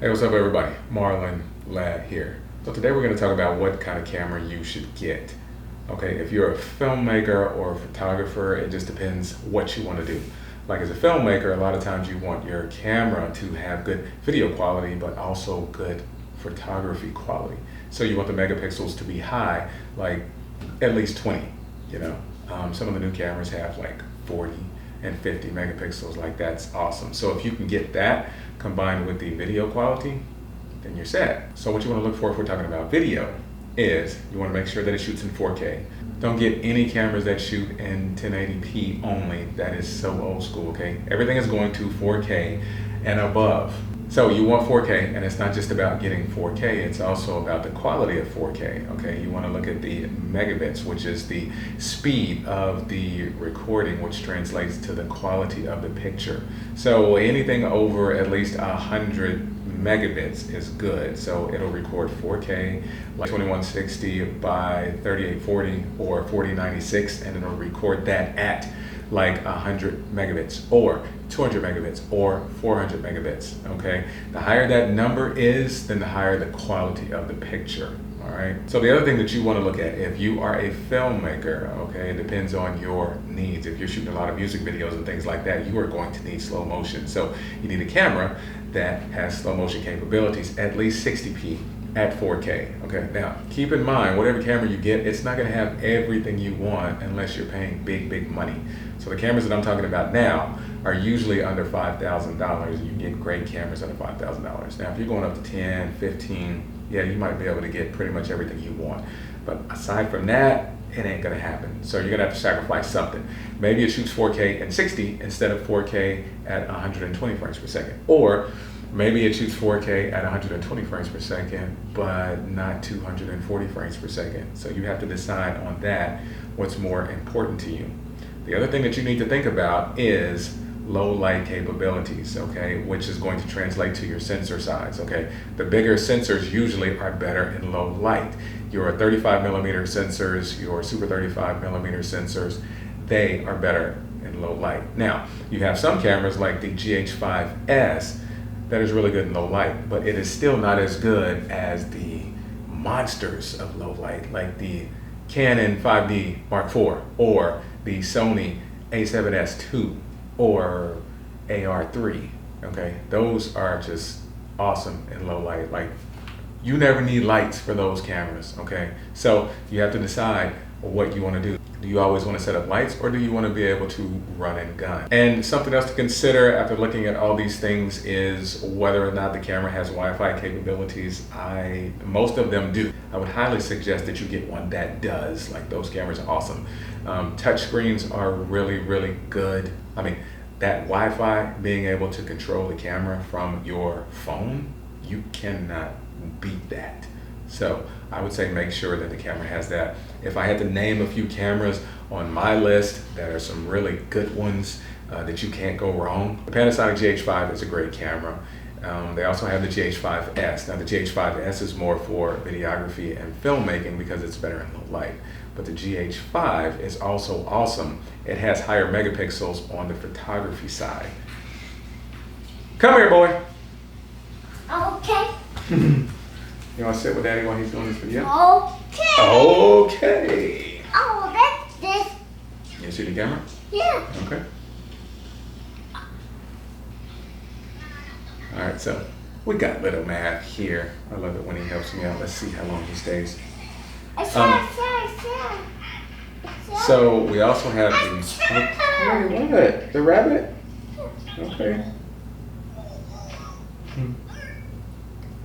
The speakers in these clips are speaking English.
Hey, what's up everybody? Marlon Lad here. So today we're going to talk about what kind of camera you should get. Okay, if you're a filmmaker or a photographer, it just depends what you want to do. Like as a filmmaker, a lot of times you want your camera to have good video quality, but also good photography quality. So you want the megapixels to be high, like at least 20, you know. Some of the new cameras have like 40 and 50 megapixels, like that's awesome. So if you can get that combined with the video quality, then you're set. So what you want to look for if we're talking about video is you want to make sure that it shoots in 4K. Don't get any cameras that shoot in 1080p only. That is so old school, okay? Everything is going to 4K and above. So you want 4K, and it's not just about getting 4K, it's also about the quality of 4K, okay? You want to look at the megabits, which is the speed of the recording, which translates to the quality of the picture. So anything over at least 100 megabits is good. So it'll record 4K, like 2160 by 3840 or 4096, and it'll record that at like 100 megabits or 200 megabits or 400 megabits, okay? The higher that number is, then the higher the quality of the picture, all right? So the other thing that you want to look at, if you are a filmmaker, okay, it depends on your needs. If you're shooting a lot of music videos and things like that, you are going to need slow motion. So you need a camera that has slow motion capabilities, at least 60p at 4K, okay? Now, keep in mind, whatever camera you get, it's not gonna have everything you want unless you're paying big money. So the cameras that I'm talking about now are usually under $5,000. You get great cameras under $5,000. Now, if you're going up to 10, 15, yeah, you might be able to get pretty much everything you want. But aside from that, it ain't gonna happen. So you're gonna have to sacrifice something. Maybe it shoots 4K and 60 instead of 4K at 120 frames per second. Or maybe it shoots 4K at 120 frames per second, but not 240 frames per second. So you have to decide on that, what's more important to you. The other thing that you need to think about is low light capabilities, okay, which is going to translate to your sensor size, okay? The bigger sensors usually are better in low light. Your 35 millimeter sensors, your super 35 millimeter sensors, they are better in low light. Now, you have some cameras like the GH5S that is really good in low light, but it is still not as good as the monsters of low light, like the Canon 5D Mark IV or the Sony A7S II or AR3, okay? Those are just awesome in low light. Like, you never need lights for those cameras, okay? So you have to decide what you want to do. Do you always want to set up lights, or do you want to be able to run and gun? And something else to consider after looking at all these things is whether or not the camera has Wi-Fi capabilities. Most of them do. I would highly suggest that you get one that does. Like, those cameras are awesome. Touch screens are really good. I mean, that Wi-Fi, being able to control the camera from your phone, you cannot beat that. So I would say make sure that the camera has that. If I had to name a few cameras on my list that are some really good ones that you can't go wrong, the Panasonic GH5 is a great camera. They also have the GH5S. Now the GH5S is more for videography and filmmaking because it's better in low light. But the GH5 is also awesome. It has higher megapixels on the photography side. Come here, boy. Okay. You want to sit with Daddy while he's doing this video? Okay. Okay. Oh, that's this. You see the camera? Yeah. Okay. All right, so we got little Matt here. I love it when he helps me out. Let's see how long he stays. So we also have the. Hey, what? The rabbit? Okay.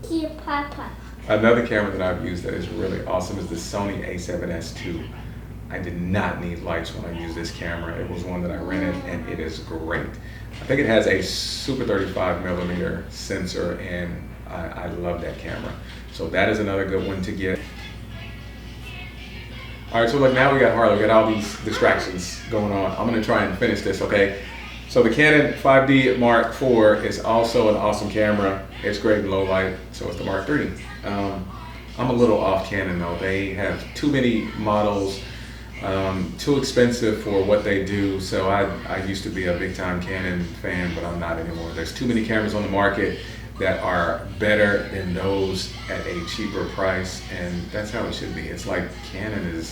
Here, Papa. Another camera that I've used that is really awesome is the Sony A7S II. I did not need lights when I used this camera. It was one that I rented, and it is great. I think it has a super 35 millimeter sensor, and I love that camera. So that is another good one to get. All right, so look, now we got Harley. We got all these distractions going on. I'm gonna try and finish this, okay? So the Canon 5D Mark IV is also an awesome camera. It's great in low light, so it's the Mark III. I'm a little off Canon though. They have too many models, too expensive for what they do. So I used to be a big time Canon fan, but I'm not anymore. There's too many cameras on the market. that are better than those at a cheaper price, and that's how it should be. It's like Canon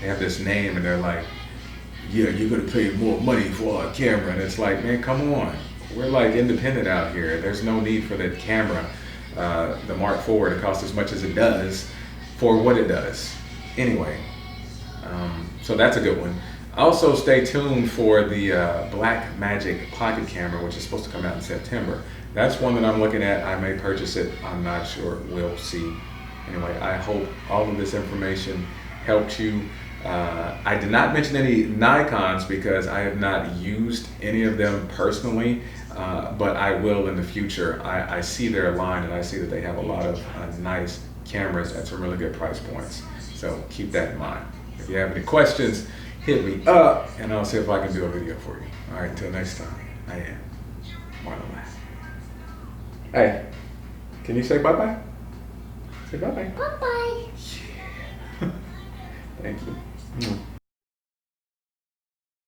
they have this name and they're like, yeah, you're gonna pay more money for a camera, and it's like, man, come on. We're like independent out here. There's no need for that camera, the Mark IV, to cost as much as it does for what it does. Anyway, so that's a good one. Also, stay tuned for the Black Magic Pocket Camera, which is supposed to come out in September. That's one that I'm looking at. I may purchase it. I'm not sure. We'll see. Anyway, I hope all of this information helped you. I did not mention any Nikons because I have not used any of them personally, but I will in the future. I see their line and I see that they have a lot of nice cameras at some really good price points. So keep that in mind. If you have any questions, hit me up and I'll see if I can do a video for you. All right, until next time, I am Marlon. Hey, can you say bye-bye? Say bye-bye. Bye-bye. Yeah. Thank you.